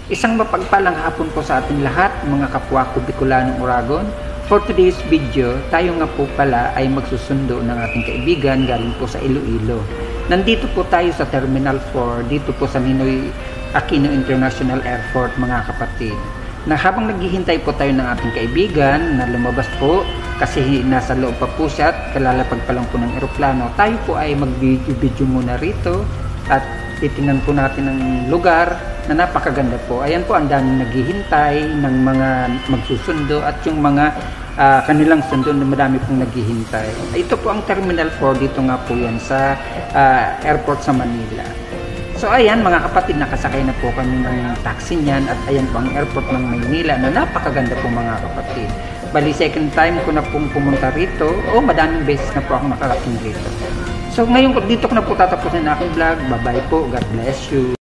Isang mapagpalang hapon po sa ating lahat, mga kapwa ko Bicolanong Oragon. For today's video, tayo nga po pala ay magsusundo ng ating kaibigan galing po sa Iloilo. Nandito po tayo sa Terminal 4, dito po sa Ninoy Aquino International Airport, mga kapatid. Na habang naghihintay po tayo ng ating kaibigan na lumabas po kasi nasa loob pa po siya at kalalapag pa lang po ng eroplano, tayo po ay mag-video muna rito at titingnan po natin ang lugar na napakaganda po. Ayan po, ang daming naghihintay ng mga magsusundo at yung mga kanilang sundo na madami pong naghihintay. Ito po ang Terminal 4, dito nga po yan sa airport sa Manila. So ayan mga kapatid, nakasakay na po kami ng taxi niyan at ayan po ang airport ng Maynila na napakaganda po mga kapatid. Bali second time ko na pong pumunta rito o madaming beses na po ako nakarating rito. So ngayon dito ko na po tatapusin ang aking vlog. Bye bye po. God bless you.